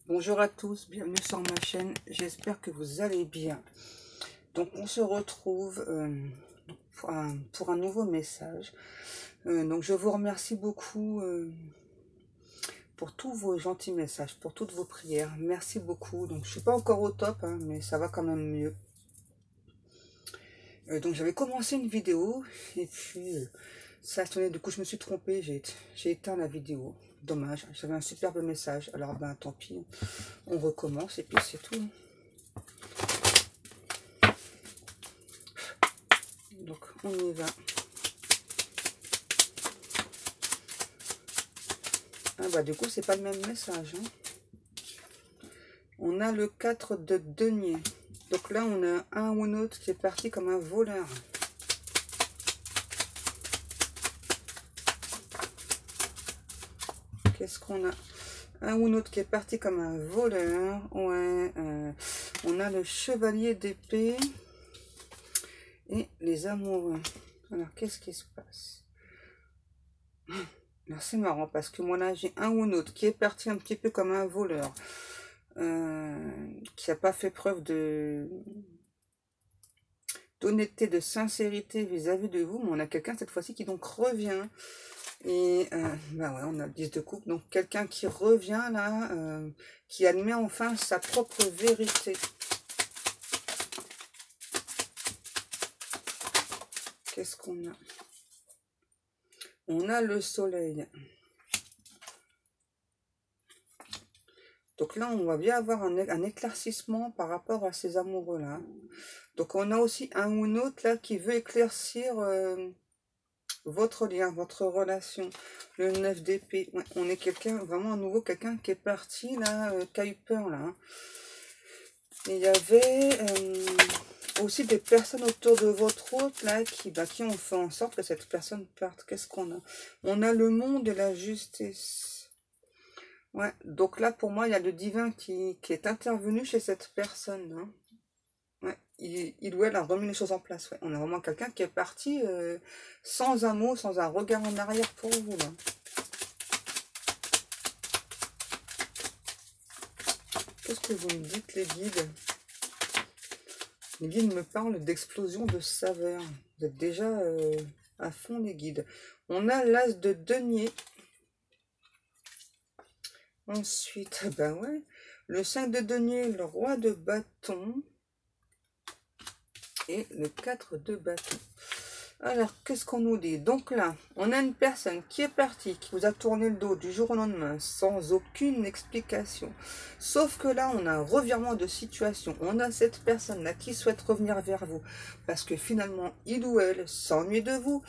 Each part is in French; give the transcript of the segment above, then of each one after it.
Bonjour à tous, bienvenue sur ma chaîne, j'espère que vous allez bien. Donc on se retrouve pour un nouveau message. Donc je vous remercie beaucoup pour tous vos gentils messages, pour toutes vos prières. Merci beaucoup. Donc je suis pas encore au top, hein, mais ça va quand même mieux. Donc j'avais commencé une vidéo et puis ça a sonné, du coup je me suis trompée, j'ai éteint la vidéo. Dommage, j'avais un superbe message. Alors ben tant pis, on recommence et puis c'est tout. Donc on y va. Ah bah du coup c'est pas le même message. Hein. On a le 4 de denier. Donc là on a un ou un autre qui est parti comme un voleur. Qu'est-ce qu'on a? Un ou un autre qui est parti comme un voleur. Ouais. On a le chevalier d'épée. Et les amoureux. Alors qu'est-ce qui se passe? Alors c'est marrant parce que moi là j'ai un ou un autre qui est parti un petit peu comme un voleur. Qui n'a pas fait preuve d'honnêteté, de sincérité vis-à-vis de vous, mais on a quelqu'un cette fois-ci qui donc revient. Et bah ouais, on a le 10 de coupe, donc quelqu'un qui revient là, qui admet enfin sa propre vérité. Qu'est-ce qu'on a? On a le soleil. Donc là, on va bien avoir un éclaircissement par rapport à ces amoureux-là. Donc on a aussi un ou un autre là qui veut éclaircir votre lien, votre relation. Le 9 d'épée. Ouais, on est quelqu'un, vraiment à nouveau quelqu'un qui est parti là, qui a eu peur là. Hein. Et il y avait aussi des personnes autour de votre hôte là qui ont fait en sorte que cette personne parte. Qu'est-ce qu'on a? On a le monde et la justice. Ouais, donc là pour moi il y a le divin qui est intervenu chez cette personne. Hein. Ouais, il ou elle a remis les choses en place. Ouais. On a vraiment quelqu'un qui est parti sans un mot, sans un regard en arrière pour vous. Là. Qu'est-ce que vous me dites les guides? Les guides me parlent d'explosion de saveur. Vous êtes déjà à fond les guides. On a l'as de denier. Ensuite, ben ouais, le 5 de denier, le roi de bâton. Et le 4 de bâton. Alors, qu'est-ce qu'on nous dit? Donc là, on a une personne qui est partie, qui vous a tourné le dos du jour au lendemain, sans aucune explication. Sauf que là, on a un revirement de situation. On a cette personne-là qui souhaite revenir vers vous, parce que finalement, il ou elle s'ennuie de vous.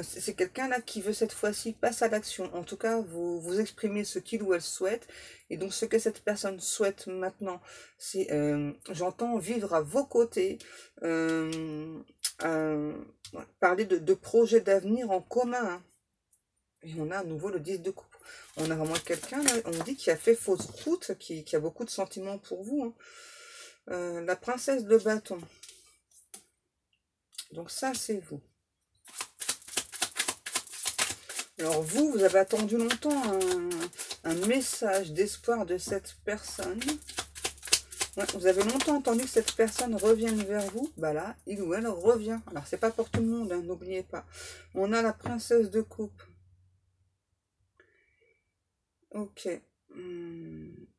C'est quelqu'un-là qui veut cette fois-ci passer à l'action. En tout cas, vous exprimez ce qu'il ou elle souhaite. Et donc, ce que cette personne souhaite maintenant, c'est, j'entends, vivre à vos côtés, parler de projets d'avenir en commun. Hein. Et on a à nouveau le 10 de coupe. On a vraiment quelqu'un, on dit, qui a fait fausse route, qui a beaucoup de sentiments pour vous. Hein. La princesse de bâton. Donc ça, c'est vous. Alors vous avez attendu longtemps un message d'espoir de cette personne. Ouais, vous avez longtemps entendu que cette personne revienne vers vous. Bah là, il ou elle revient. Alors, c'est pas pour tout le monde, hein, n'oubliez pas. On a la princesse de coupe. Ok.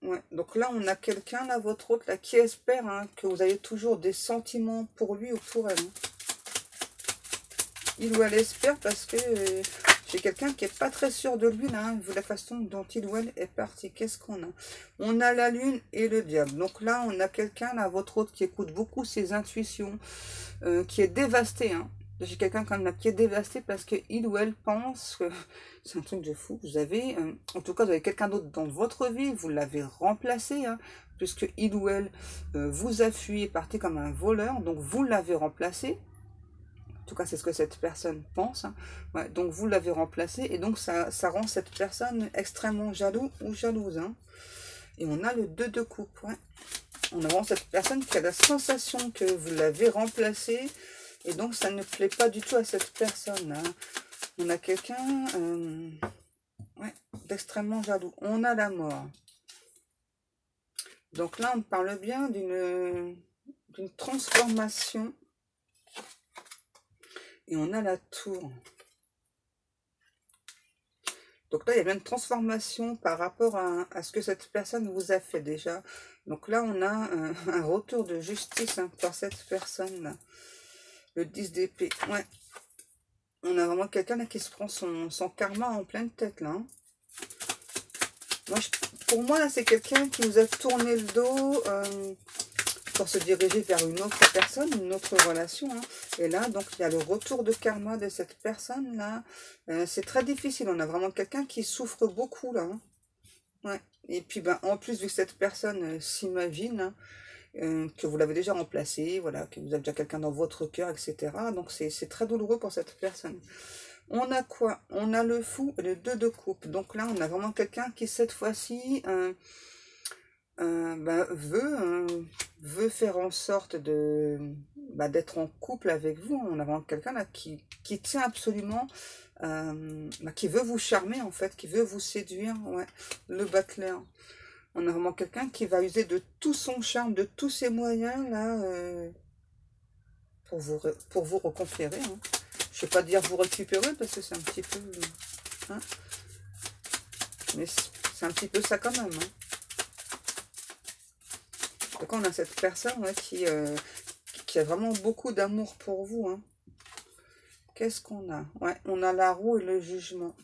Ouais. Donc là, on a quelqu'un, là, votre autre, là, qui espère hein, que vous avez toujours des sentiments pour lui ou pour elle. Hein. Il ou elle espère parce que j'ai quelqu'un qui est pas très sûr de lui, là, hein, vu la façon dont il ou elle est parti. Qu'est-ce qu'on a? On a la lune et le diable. Donc là, on a quelqu'un, là, votre autre, qui écoute beaucoup ses intuitions, qui est dévasté. Hein. J'ai quelqu'un quand même qui est dévasté parce que il ou elle pense que c'est un truc de fou. Vous avez, en tout cas, vous avez quelqu'un d'autre dans votre vie, vous l'avez remplacé, hein, puisque il ou elle vous a fui et parti comme un voleur, donc vous l'avez remplacé. En tout cas, c'est ce que cette personne pense. Hein. Ouais, donc, vous l'avez remplacé. Et donc, ça rend cette personne extrêmement jaloux ou jalouse. Hein. Et on a le 2 de coupe. Ouais. On a vraiment cette personne qui a la sensation que vous l'avez remplacé. Et donc, ça ne plaît pas du tout à cette personne. Hein. On a quelqu'un ouais, d'extrêmement jaloux. On a la mort. Donc là, on parle bien d'une transformation. Et on a la tour. Donc là, il y a bien une transformation par rapport à ce que cette personne vous a fait déjà. Donc là, on a un retour de justice par cette personne-là. Le 10 d'épée. Ouais. On a vraiment quelqu'un là qui se prend son karma en pleine tête là. Hein. Moi, pour moi, là, c'est quelqu'un qui vous a tourné le dos pour se diriger vers une autre personne, une autre relation. Hein. Et là, donc, il y a le retour de karma de cette personne-là. C'est très difficile. On a vraiment quelqu'un qui souffre beaucoup, là. Hein. Ouais. Et puis, ben, en plus, vu que cette personne s'imagine que vous l'avez déjà remplacé, voilà, que vous avez déjà quelqu'un dans votre cœur, etc. Donc, c'est très douloureux pour cette personne. On a quoi? On a le fou et le 2 de coupe. Donc là, on a vraiment quelqu'un qui, cette fois-ci... veut faire en sorte de d'être en couple avec vous. On a vraiment quelqu'un là qui tient absolument, qui veut vous charmer en fait, qui veut vous séduire. Ouais, le battleur. On a vraiment quelqu'un qui va user de tout son charme, de tous ses moyens là pour vous reconquérir. Hein. Je ne vais pas dire vous récupérer parce que c'est un petit peu, hein, mais c'est un petit peu ça quand même. Hein. Donc on a cette personne ouais, qui a vraiment beaucoup d'amour pour vous. Hein. Qu'est-ce qu'on a? Ouais, on a la roue et le jugement.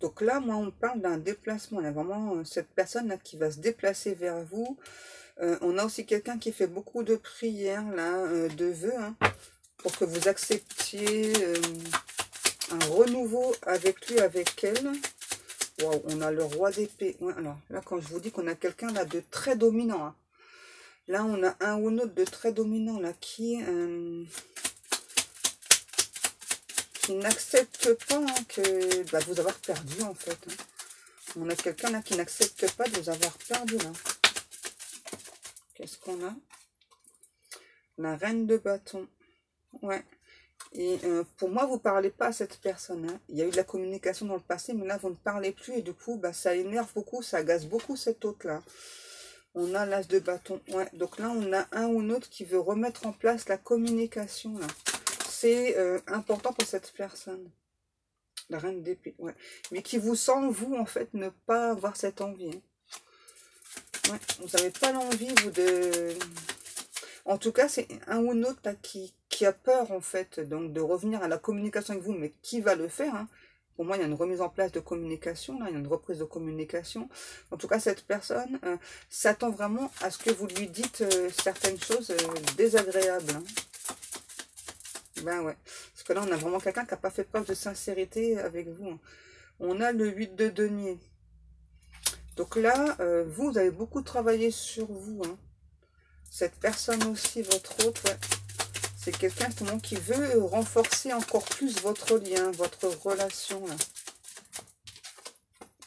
Donc là, moi, on parle d'un déplacement. Il y a vraiment cette personne-là qui va se déplacer vers vous. On a aussi quelqu'un qui fait beaucoup de prières, là, de vœux, hein, pour que vous acceptiez un renouveau avec lui, avec elle. Wow, on a le roi d'épée. Ouais, alors là, quand je vous dis qu'on a quelqu'un là de très dominant, hein, là, on a un ou un autre de très dominant là qui n'accepte pas hein, que vous avoir perdu en fait. Hein. On a quelqu'un là qui n'accepte pas de vous avoir perdu là. Qu'est-ce qu'on a? La reine de bâton. Ouais. Et pour moi, vous ne parlez pas à cette personne. Hein. Il y a eu de la communication dans le passé, mais là, vous ne parlez plus. Et du coup, ça énerve beaucoup, ça agace beaucoup cet hôte-là. On a l'as de bâton. Ouais. Donc là, on a un ou l'autre qui veut remettre en place la communication. C'est important pour cette personne. La reine d'épée. Ouais. Mais qui vous sent, vous, en fait, ne pas avoir cette envie. Hein. Ouais. Vous n'avez pas l'envie, vous, de... En tout cas, c'est un ou l'autre là, qui a peur, en fait, donc de revenir à la communication avec vous, mais qui va le faire hein. Pour moi, il y a une remise en place de communication, là, il y a une reprise de communication. En tout cas, cette personne s'attend vraiment à ce que vous lui dites certaines choses désagréables. Hein. Ben ouais, parce que là, on a vraiment quelqu'un qui n'a pas fait preuve de sincérité avec vous. Hein. On a le 8 de denier. Donc là, vous avez beaucoup travaillé sur vous, hein. Cette personne aussi, votre hôte, ouais. C'est quelqu'un qui veut renforcer encore plus votre lien, votre relation.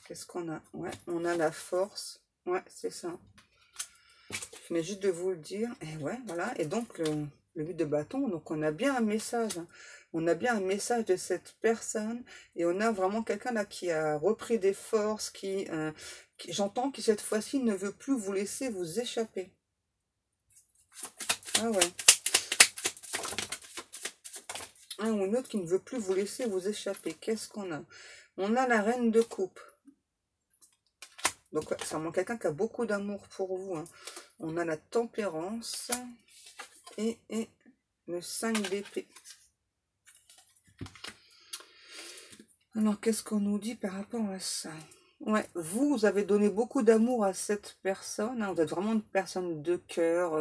Qu'est-ce qu'on a? Ouais, on a la force. Ouais, c'est ça. Je venais juste de vous le dire. Et ouais, voilà. Et donc, le 8 de bâton, donc on a bien un message. Hein. On a bien un message de cette personne. Et on a vraiment quelqu'un là qui a repris des forces, qui j'entends qui cette fois-ci ne veut plus vous laisser vous échapper. Ah ouais. Un ou l'autre qui ne veut plus vous laisser vous échapper. Qu'est-ce qu'on a? On a la reine de coupe. Donc, c'est vraiment quelqu'un qui a beaucoup d'amour pour vous. Hein. On a la tempérance et le 5 d'épée. Alors, qu'est-ce qu'on nous dit par rapport à ça? Ouais, vous avez donné beaucoup d'amour à cette personne. Hein. Vous êtes vraiment une personne de cœur,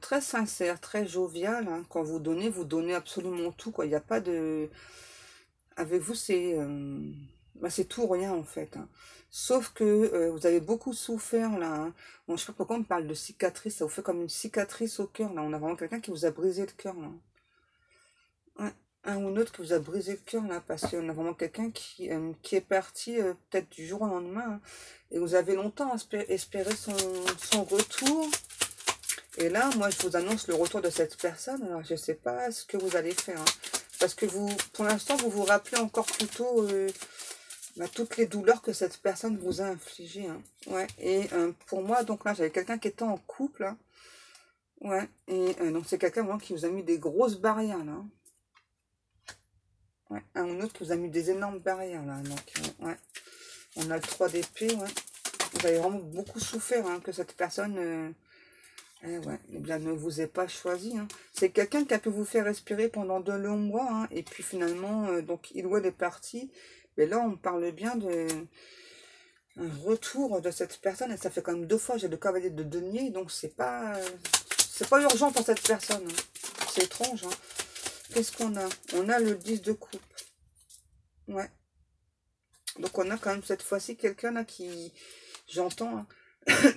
très sincère, très joviale. Hein. Quand vous donnez absolument tout. Quoi. Il n'y a pas de... Avec vous, c'est tout ou rien en fait. Hein. Sauf que vous avez beaucoup souffert là. Hein. Bon, je sais pas pourquoi on me parle de cicatrice. Ça vous fait comme une cicatrice au cœur là. On a vraiment quelqu'un qui vous a brisé le cœur là. Ouais. Un ou l'autre qui vous a brisé le cœur là, parce qu'on a vraiment quelqu'un qui est parti peut-être du jour au lendemain, hein, et vous avez longtemps espéré son retour, et là, moi, je vous annonce le retour de cette personne, alors je ne sais pas ce que vous allez faire, hein, parce que vous, pour l'instant, vous vous rappelez encore plutôt toutes les douleurs que cette personne vous a infligées. Hein. Ouais, et pour moi, donc là, j'avais quelqu'un qui était en couple. Hein. Ouais, et donc c'est quelqu'un vraiment qui vous a mis des grosses barrières là. Ouais, un ou autre qui vous a mis des énormes barrières là. Donc, ouais, on a le 3 d'épée. Ouais. Vous avez vraiment beaucoup souffert hein, que cette personne. Ouais, eh bien, ne vous ait pas choisi. Hein. C'est quelqu'un qui a pu vous faire respirer pendant de longs mois. Hein, et puis finalement, donc il ou elle est parti. Mais là, on parle bien de un retour de cette personne. Et ça fait quand même 2 fois, j'ai le cavalier de denier. Donc c'est pas urgent pour cette personne. Hein. C'est étrange. Hein. Qu'est-ce qu'on a? On a le 10 de coupe. Ouais. Donc on a quand même cette fois-ci quelqu'un là qui, j'entends, hein,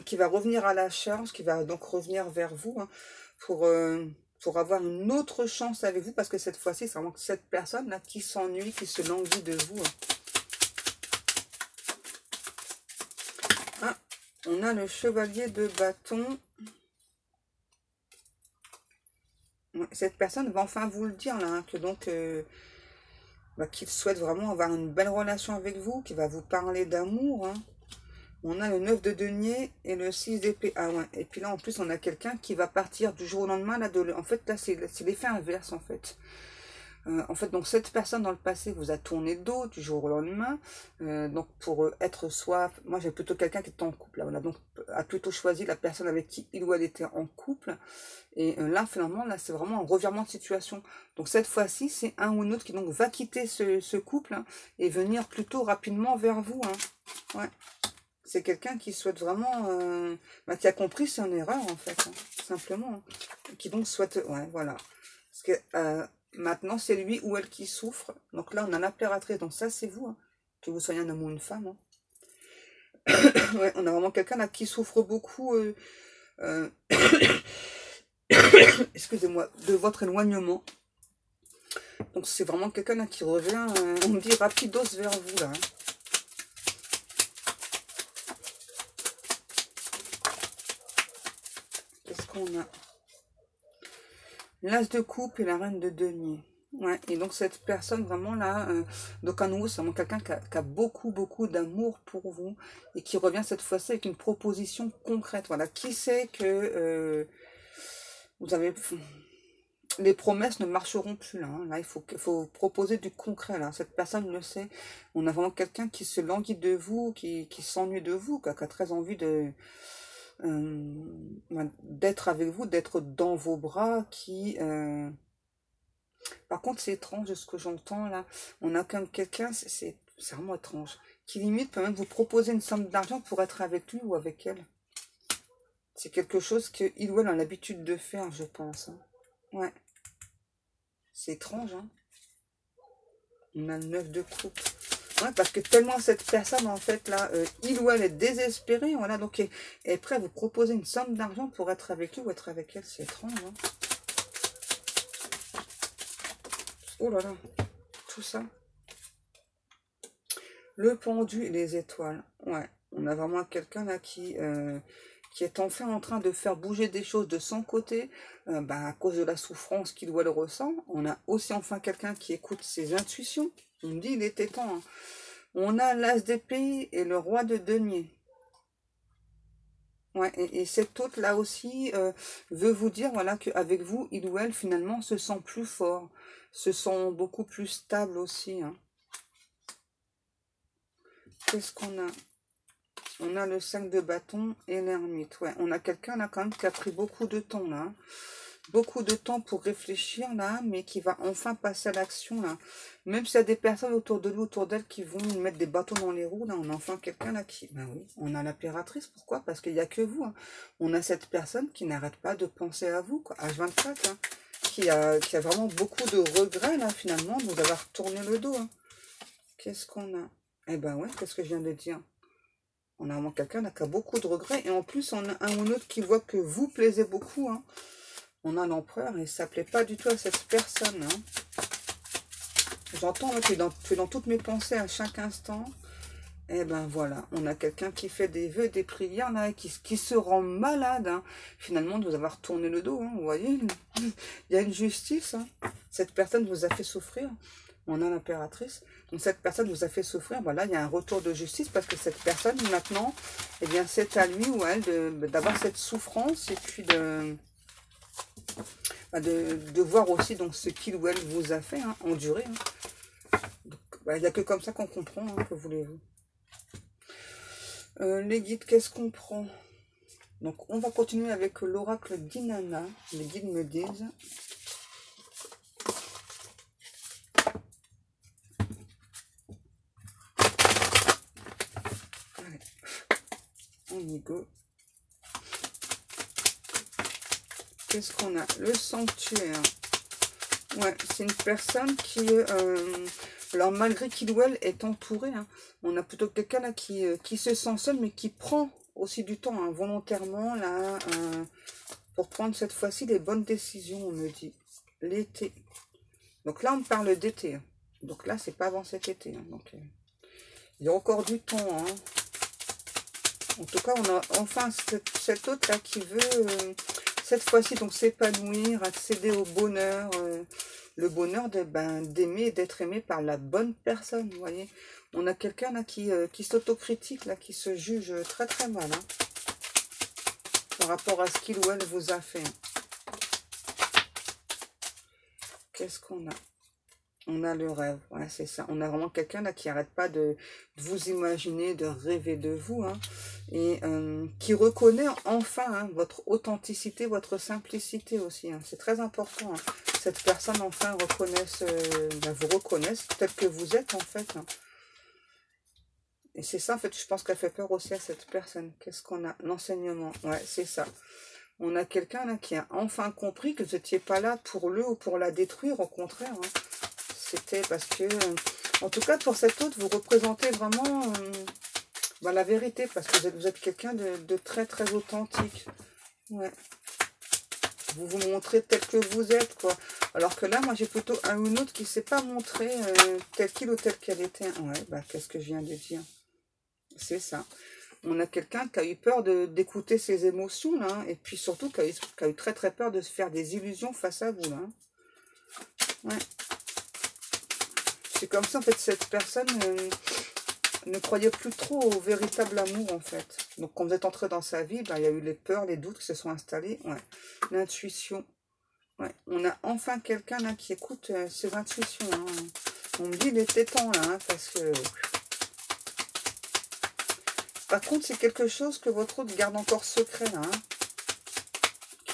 qui va revenir à la charge, qui va donc revenir vers vous hein, pour avoir une autre chance avec vous, parce que cette fois-ci, c'est vraiment cette personne-là qui s'ennuie, qui se languit de vous. Hein. Ah, on a le chevalier de bâton. Cette personne va enfin vous le dire, là, hein, que donc, qu'il souhaite vraiment avoir une belle relation avec vous, qui va vous parler d'amour, hein. On a le 9 de denier et le 6 d'épée. Ah ouais. Et puis là, en plus, on a quelqu'un qui va partir du jour au lendemain. Là, en fait, là, c'est l'effet inverse, en fait. Donc, cette personne dans le passé vous a tourné le dos du jour au lendemain. Donc, pour être soit... Moi, j'ai plutôt quelqu'un qui était en couple. Là, voilà. Donc, a plutôt choisi la personne avec qui il ou elle était en couple. Et là, finalement, là, c'est vraiment un revirement de situation. Donc, cette fois-ci, c'est un ou une autre qui donc va quitter ce couple hein, et venir plutôt rapidement vers vous. Hein. Ouais. C'est quelqu'un qui souhaite vraiment, qui a compris son erreur en fait, hein, simplement, hein, qui donc souhaite, ouais, voilà. Parce que maintenant c'est lui ou elle qui souffre. Donc là on a l'impératrice, donc ça c'est vous, hein, que vous soyez un homme ou une femme. Hein. Ouais, on a vraiment quelqu'un là qui souffre beaucoup, excusez-moi, de votre éloignement. Donc c'est vraiment quelqu'un là qui revient, on me dit rapidos vers vous là. Hein. On a l'as de coupe et la reine de denier. Ouais, et donc cette personne vraiment là, donc à nouveau c'est vraiment quelqu'un qui a beaucoup d'amour pour vous et qui revient cette fois-ci avec une proposition concrète. Voilà, qui sait que vous avez les promesses ne marcheront plus là. Hein. Là il faut proposer du concret là. Cette personne le sait. On a vraiment quelqu'un qui se languit de vous, qui s'ennuie de vous, qui a très envie de d'être avec vous, d'être dans vos bras, qui... Par contre, c'est étrange de ce que j'entends là. On a comme quelqu'un, c'est vraiment étrange, qui limite peut même vous proposer une somme d'argent pour être avec lui ou avec elle. C'est quelque chose qu'il ou elle a l'habitude de faire, je pense. Hein. Ouais. C'est étrange, hein. On a le 9 de coupe. Ouais, parce que tellement cette personne, en fait, là, il ou elle est désespéré, voilà, donc est prêt à vous proposer une somme d'argent pour être avec lui ou être avec elle, c'est étrange, hein. Oh là là, tout ça. Le pendu et les étoiles, ouais, on a vraiment quelqu'un là qui est enfin en train de faire bouger des choses de son côté, à cause de la souffrance qu'il ou elle ressent. On a aussi enfin quelqu'un qui écoute ses intuitions. On me dit, il était temps, hein. On a l'as d'épée et le roi de denier. Ouais, et cet autre là aussi veut vous dire voilà qu'avec vous, il ou elle finalement se sent plus fort, se sent beaucoup plus stable aussi. Hein. Qu'est-ce qu'on a? On a le 5 de bâton et l'ermite. Ouais, on a quelqu'un là quand même qui a pris beaucoup de temps là. Hein. Beaucoup de temps pour réfléchir là, mais qui va enfin passer à l'action là. Même s'il y a des personnes autour de lui, autour d'elle, qui vont mettre des bâtons dans les roues, là, on a enfin quelqu'un là qui... Ben oui, on a l'impératrice, pourquoi? Parce qu'il n'y a que vous. Hein. On a cette personne qui n'arrête pas de penser à vous, quoi, H24, hein, qui a vraiment beaucoup de regrets là, finalement, de vous avoir tourné le dos. Hein. Qu'est-ce qu'on a? Eh ben ouais, qu'est-ce que je viens de dire? On a vraiment quelqu'un là qui a beaucoup de regrets, et en plus, on a un ou l'autre qui voit que vous plaisez beaucoup, hein. On a l'empereur et ça ne plaît pas du tout à cette personne. Hein. J'entends, tu es dans toutes mes pensées à chaque instant. Et ben voilà, on a quelqu'un qui fait des vœux, des prières, là, et qui se rend malade, hein, finalement, de vous avoir tourné le dos. Hein, vous voyez, il y a une justice. Hein. Cette personne vous a fait souffrir. On a l'impératrice. cette personne vous a fait souffrir. Voilà, il y a un retour de justice parce que cette personne, maintenant, eh bien, c'est à lui ou à elle d'avoir cette souffrance et puis de voir aussi donc ce qu'il ou elle vous a fait, hein, endurer. Hein. Il n'y a que comme ça qu'on comprend, hein, que voulez-vous. Les guides, qu'est-ce qu'on prend? Donc, on va continuer avec l'oracle d'Inanna. Les guides me disent... Allez, on y go. Qu'est-ce qu'on a? Le sanctuaire. Ouais, c'est une personne qui... alors, malgré qu'il ou elle est entouré, hein, on a plutôt quelqu'un là qui se sent seul, mais qui prend aussi du temps, hein, volontairement, là, pour prendre cette fois-ci les bonnes décisions, on me dit. L'été. Donc là, on parle d'été. Hein. Donc là, c'est pas avant cet été. Hein, donc, il y a encore du temps. Hein. En tout cas, on a enfin cet autre là qui veut, cette fois-ci, donc s'épanouir, accéder au bonheur, le bonheur d'aimer et d'être aimé par la bonne personne, vous voyez. On a quelqu'un là qui s'autocritique, là, qui se juge très très mal, hein, par rapport à ce qu'il ou elle vous a fait. Qu'est-ce qu'on a? On a le rêve, ouais, c'est ça. On a vraiment quelqu'un là qui n'arrête pas de vous imaginer, de rêver de vous, hein, et qui reconnaît enfin, hein, votre authenticité, votre simplicité aussi. Hein. C'est très important. Hein. Cette personne enfin vous reconnaisse tel que vous êtes en fait. Hein. Et c'est ça, en fait, je pense qu'elle fait peur aussi à cette personne. Qu'est-ce qu'on a? L'enseignement. Ouais, c'est ça. On a quelqu'un là qui a enfin compris que vous n'étiez pas là pour le ou pour la détruire, au contraire. Hein. C'était parce que, en tout cas, pour cet autre, vous représentez vraiment la vérité, parce que vous êtes quelqu'un de très, très authentique. Ouais. Vous vous montrez tel que vous êtes, quoi. Alors que là, moi, j'ai plutôt un ou une autre qui ne s'est pas montré tel qu'il ou tel qu'elle était. Ouais, bah, qu'est-ce que je viens de dire? C'est ça. On a quelqu'un qui a eu peur d'écouter ses émotions, là, hein, et puis surtout qui a eu très très peur de se faire des illusions face à vous, là. Hein. Ouais. C'est comme ça, en fait, cette personne ne croyait plus trop au véritable amour, en fait. Donc, quand vous êtes entré dans sa vie, bah, il y a eu les peurs, les doutes qui se sont installés. Ouais. L'intuition. Ouais. On a enfin quelqu'un là qui écoute ses intuitions. Hein. On me dit, il était temps, là, hein, parce que... Par contre, c'est quelque chose que votre autre garde encore secret, là. Hein.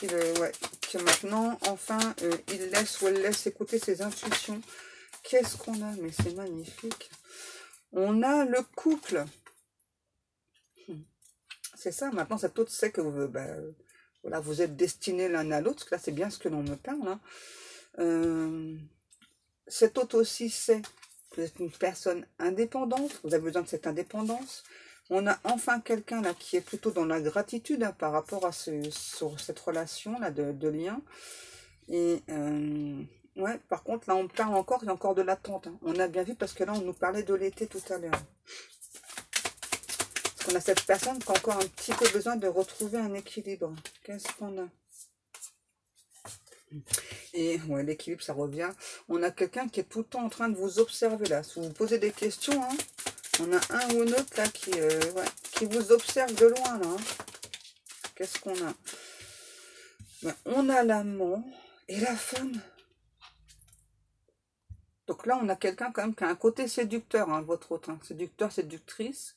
Que maintenant, enfin, il laisse ou elle laisse écouter ses intuitions. Qu'est-ce qu'on a? Mais c'est magnifique. On a le couple. C'est ça, maintenant, cet autre sait que voilà, vous êtes destinés l'un à l'autre. Là, c'est bien ce que l'on me parle. Hein. Cet autre aussi sait que vous êtes une personne indépendante. Vous avez besoin de cette indépendance. On a enfin quelqu'un là qui est plutôt dans la gratitude, hein, par rapport à sur cette relation là de lien. Et ouais, par contre là on parle encore, il y a encore de l'attente. Hein. On a bien vu parce que là on nous parlait de l'été tout à l'heure. Parce qu'on a cette personne qui a encore un petit peu besoin de retrouver un équilibre. Qu'est-ce qu'on a? Et ouais, l'équilibre ça revient. On a quelqu'un qui est tout le temps en train de vous observer là. Si vous vous posez des questions, hein, on a un ou une autre là qui vous observe de loin là. Hein. Qu'est-ce qu'on a? Ben, on a l'amant et la femme. Donc là, on a quelqu'un quand même qui a un côté séducteur, hein, votre autre. Hein, séducteur, séductrice.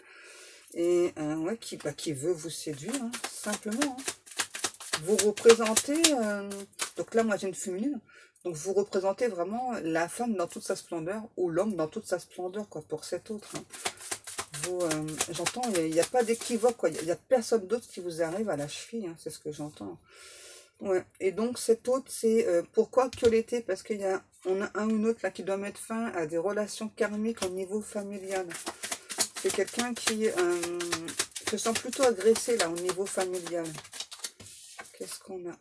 Et ouais, qui veut vous séduire, hein, simplement. Hein. Vous représentez... donc là, moi, j'ai une féminine. Donc vous représentez vraiment la femme dans toute sa splendeur ou l'homme dans toute sa splendeur, quoi, pour cet autre. Hein. J'entends, il n'y a pas d'équivoque, quoi. Il n'y a personne d'autre qui vous arrive à la cheville, hein, c'est ce que j'entends. Ouais. Et donc cet autre, c'est pourquoi que l'été? Parce on a un ou une autre là qui doit mettre fin à des relations karmiques au niveau familial. C'est quelqu'un qui se sent plutôt agressé là au niveau familial. Qu'est-ce qu'on a?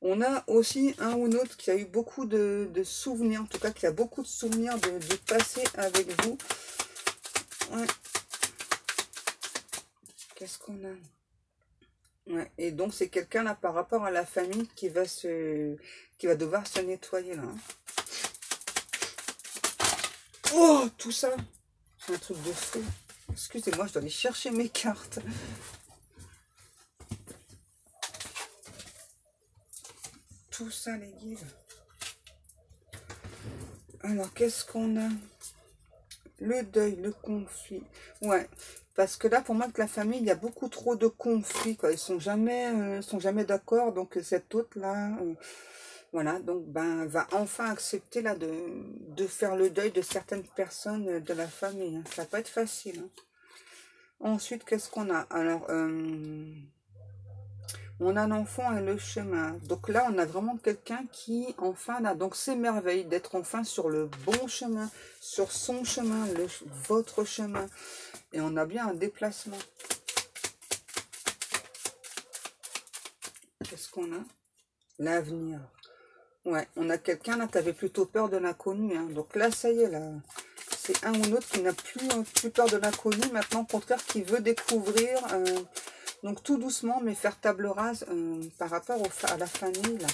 On a aussi un ou une autre qui a eu beaucoup de souvenirs, en tout cas qui a beaucoup de souvenirs du passé avec vous. Ouais. Qu'est-ce qu'on a? Ouais. Et donc c'est quelqu'un là par rapport à la famille qui va devoir se nettoyer là. Hein. Oh, tout ça, c'est un truc de fou. Excusez-moi, je dois aller chercher mes cartes. Tout ça, les guides. Alors, qu'est-ce qu'on a? Le deuil, le conflit. Ouais, parce que là, pour moi, avec la famille, il y a beaucoup trop de conflits, quoi. Ils sont jamais d'accord. Donc, cet hôte-là, voilà, donc, ben, va enfin accepter, là, de faire le deuil de certaines personnes de la famille, hein. Ça va pas être facile, hein. Ensuite, qu'est-ce qu'on a? Alors, on a l'enfant et le chemin. Donc là, on a vraiment quelqu'un qui, enfin, là, donc s'émerveille d'être enfin sur le bon chemin, sur son chemin, votre chemin. Et on a bien un déplacement. Qu'est-ce qu'on a? L'avenir. Ouais, on a quelqu'un là qui avait plutôt peur de l'inconnu, hein. Donc là, ça y est, là, c'est un ou l'autre qui n'a plus peur de l'inconnu. Maintenant, au contraire, qui veut découvrir... donc tout doucement, mais faire table rase par rapport à la famille, là.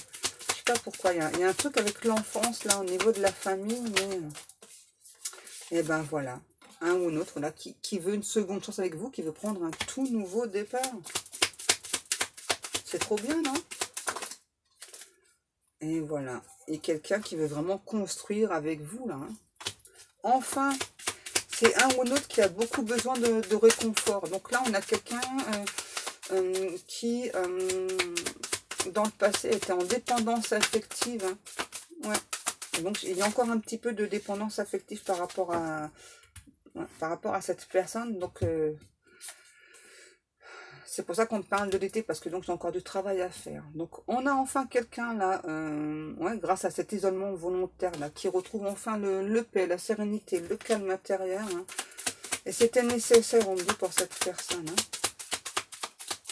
Je sais pas pourquoi, il y a un truc avec l'enfance, là, au niveau de la famille, mais... et ben voilà, un ou un autre, là, qui veut une seconde chance avec vous, qui veut prendre un tout nouveau départ. C'est trop bien, non? Et voilà. Et quelqu'un qui veut vraiment construire avec vous, là, hein. Enfin, c'est un ou un autre qui a beaucoup besoin de réconfort. Donc là, on a quelqu'un... qui, dans le passé, était en dépendance affective, hein. Ouais. Et donc, il y a encore un petit peu de dépendance affective par rapport à, ouais, par rapport à cette personne. Donc, c'est pour ça qu'on parle de l'été, parce que donc j'ai encore du travail à faire. Donc, on a enfin quelqu'un là, ouais, grâce à cet isolement volontaire là, qui retrouve enfin le paix, la sérénité, le calme intérieur, hein. Et c'était nécessaire, on me dit, pour cette personne, hein.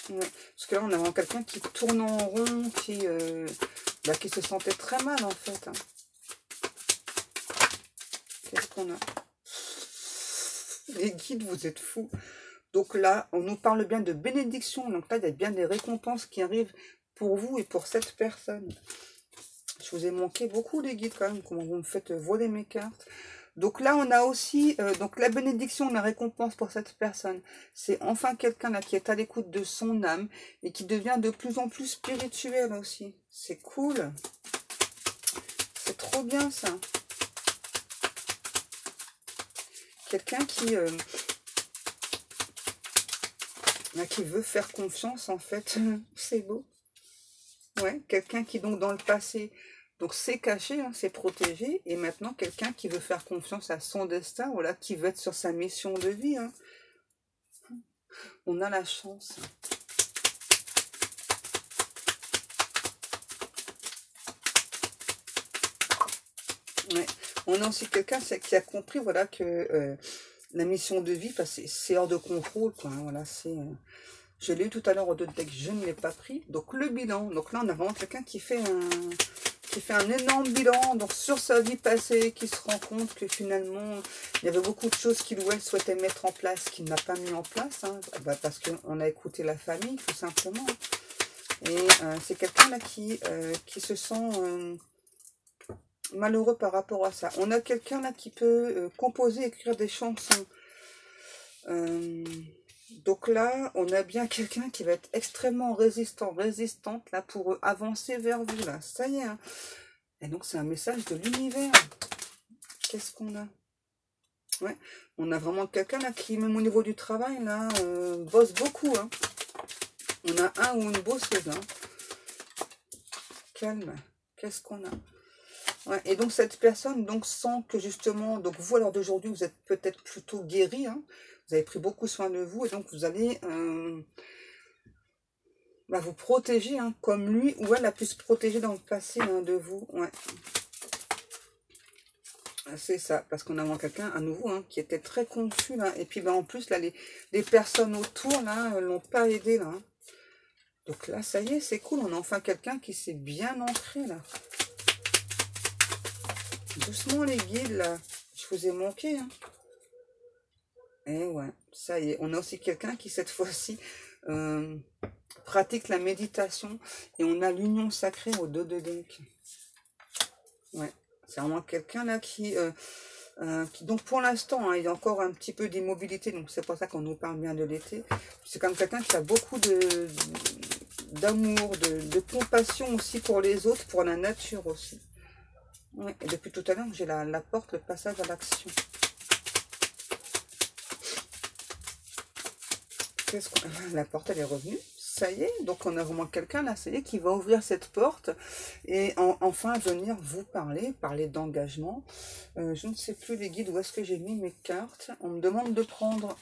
Ouais. Parce que là, on a vraiment quelqu'un qui tourne en rond, qui se sentait très mal, en fait, hein. Qu'est-ce qu'on a? Les guides, vous êtes fous. Donc là, on nous parle bien de bénédiction. Donc là, il y a bien des récompenses qui arrivent pour vous et pour cette personne. Je vous ai manqué beaucoup, les guides, quand même, comment vous me faites voler mes cartes. Donc là, on a aussi donc la bénédiction, la récompense pour cette personne. C'est enfin quelqu'un là qui est à l'écoute de son âme et qui devient de plus en plus spirituel aussi. C'est cool. C'est trop bien, ça. Quelqu'un qui veut faire confiance, en fait. C'est beau. Ouais, quelqu'un qui, donc, dans le passé... donc, c'est caché, hein, c'est protégé. Et maintenant, quelqu'un qui veut faire confiance à son destin, voilà, qui veut être sur sa mission de vie, hein. On a la chance. Ouais. On a aussi quelqu'un qui a compris, voilà, que la mission de vie, c'est hors de contrôle, quoi, hein, voilà, c'est... je l'ai eu tout à l'heure au dos de deck, je ne l'ai pas pris. Donc, le bilan. Donc là, on a vraiment quelqu'un qui fait un énorme bilan donc sur sa vie passée, qui se rend compte que finalement il y avait beaucoup de choses qu'il ou elle souhaitait mettre en place, qu'il n'a pas mis en place, hein, parce qu'on a écouté la famille tout simplement. Et c'est quelqu'un là qui se sent malheureux par rapport à ça. On a quelqu'un là qui peut composer, écrire des chansons. Donc là, on a bien quelqu'un qui va être extrêmement résistante là pour avancer vers vous là. Ça y est, hein. Et donc c'est un message de l'univers. Qu'est-ce qu'on a? Ouais, on a vraiment quelqu'un là qui, même au niveau du travail là, bosse beaucoup, hein. On a un ou une bosseuse, hein. Calme. Qu'est-ce qu'on a? Ouais, et donc cette personne donc sent que justement, donc vous à l'heure d'aujourd'hui, vous êtes peut-être plutôt guéri, hein. Vous avez pris beaucoup soin de vous et donc vous allez vous protéger, hein, comme lui ou elle a pu se protéger dans le passé, hein, de vous. Ouais. C'est ça, parce qu'on a vraiment quelqu'un à nouveau, hein, qui était très confus là. Et puis en plus là, les personnes autour là l'ont pas aidé là, hein. Donc là, ça y est, c'est cool. On a enfin quelqu'un qui s'est bien ancré là. Doucement les guides là. Je vous ai manqué, hein. Et ouais, ça y est. On a aussi quelqu'un qui cette fois-ci pratique la méditation. Et on a l'union sacrée au dos de deck. Ouais, c'est vraiment quelqu'un là qui... Donc pour l'instant, hein, il y a encore un petit peu d'immobilité, donc c'est pour ça qu'on nous parle bien de l'été. C'est comme quelqu'un qui a beaucoup d'amour, de compassion aussi pour les autres, pour la nature aussi. Ouais, et depuis tout à l'heure, j'ai la porte, le passage à l'action. La porte, elle est revenue. Ça y est, donc on a vraiment quelqu'un là, ça y est, qui va ouvrir cette porte et enfin venir vous parler d'engagement. Je ne sais plus les guides, où est-ce que j'ai mis mes cartes. On me demande de prendre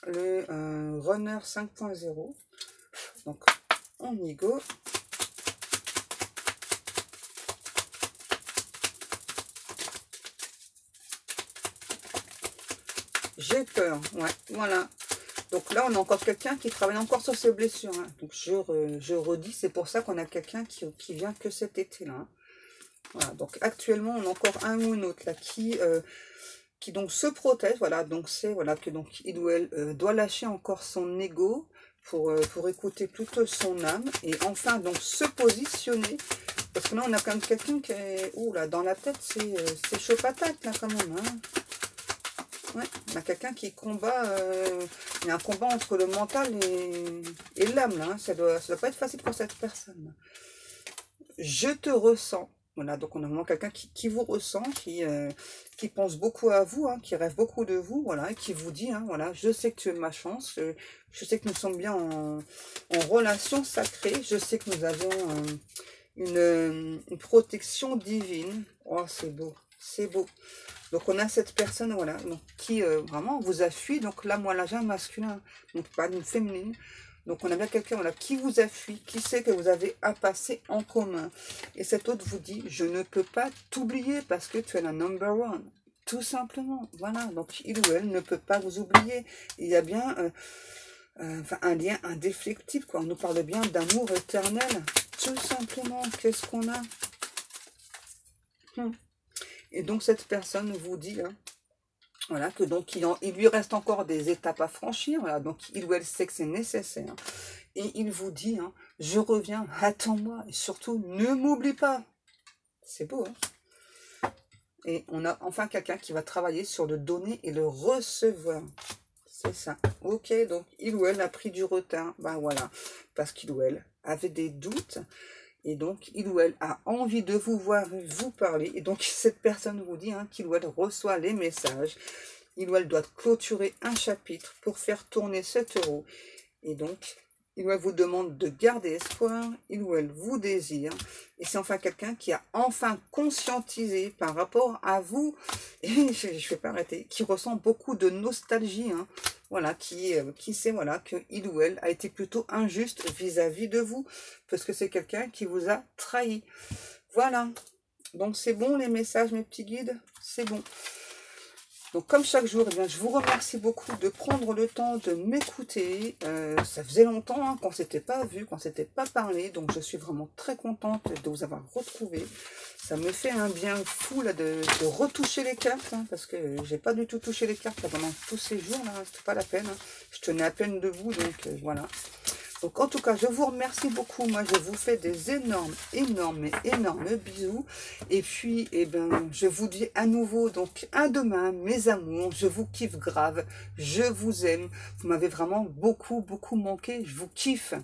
le Runner 5.0. Donc on y go. J'ai peur, ouais, voilà. Donc là, on a encore quelqu'un qui travaille encore sur ses blessures. Hein. Donc je redis, c'est pour ça qu'on a quelqu'un qui vient que cet été-là. Hein. Voilà, donc actuellement, on a encore un ou une autre là qui donc se protège. Voilà, donc c'est voilà que donc il ou elle doit lâcher encore son ego pour écouter plutôt son âme et enfin donc se positionner. Parce que là, on a quand même quelqu'un qui est... Ouh là, dans la tête, c'est chaud patate là quand même. Hein. Ouais, il y a quelqu'un qui combat, il y a un combat entre le mental et l'âme, là, hein. Ça doit pas être facile pour cette personne. Je te ressens. Voilà, donc on a vraiment quelqu'un qui vous ressent, qui pense beaucoup à vous, hein, qui rêve beaucoup de vous, voilà, et qui vous dit, hein, voilà, je sais que tu es ma chance, je sais que nous sommes bien en relation sacrée, je sais que nous avons une protection divine. Oh, c'est beau, c'est beau. Donc on a cette personne, voilà, donc, qui vraiment vous a fui. Donc là, moi, là, j'ai un masculin, donc pas une féminine. Donc on a bien quelqu'un, voilà, qui vous a fui, qui sait que vous avez à passer en commun. Et cet autre vous dit, je ne peux pas t'oublier parce que tu es la number one. Tout simplement, voilà. Donc il ou elle ne peut pas vous oublier. Il y a bien un lien indéfectible, quoi. On nous parle bien d'amour éternel. Tout simplement, qu'est-ce qu'on a? Et donc cette personne vous dit, hein, voilà, que donc il lui reste encore des étapes à franchir, voilà, donc il ou elle sait que c'est nécessaire. Et il vous dit, hein, je reviens, attends-moi, et surtout ne m'oublie pas. C'est beau, hein? Et on a enfin quelqu'un qui va travailler sur le donner et le recevoir. C'est ça. Ok, donc il ou elle a pris du retard. Ben voilà, parce qu'il ou elle avait des doutes. Et donc, il ou elle a envie de vous voir, vous parler. Et donc, cette personne vous dit, hein, qu'il ou elle reçoit les messages. Il ou elle doit clôturer un chapitre pour faire tourner cet euro. Et donc, il ou elle vous demande de garder espoir. Il ou elle vous désire. Et c'est enfin quelqu'un qui a enfin conscientisé par rapport à vous. Et je ne vais pas arrêter. Qui ressent beaucoup de nostalgie. Hein. Voilà, qui sait voilà, que il ou elle a été plutôt injuste vis-à-vis de vous, parce que c'est quelqu'un qui vous a trahi. Voilà, donc c'est bon les messages, mes petits guides, c'est bon. Donc comme chaque jour, eh bien, je vous remercie beaucoup de prendre le temps de m'écouter. Ça faisait longtemps hein, qu'on ne s'était pas vu, qu'on ne s'était pas parlé, donc je suis vraiment très contente de vous avoir retrouvé. Ça me fait un bien fou là, de retoucher les cartes, hein, parce que j'ai pas du tout touché les cartes là, pendant tous ces jours, là, c'était pas la peine. Hein. Je tenais à peine debout, donc voilà. Donc en tout cas, je vous remercie beaucoup. Moi, je vous fais des énormes bisous. Et puis, eh ben, je vous dis à nouveau, donc à demain, mes amours. Je vous kiffe grave. Je vous aime. Vous m'avez vraiment beaucoup manqué. Je vous kiffe.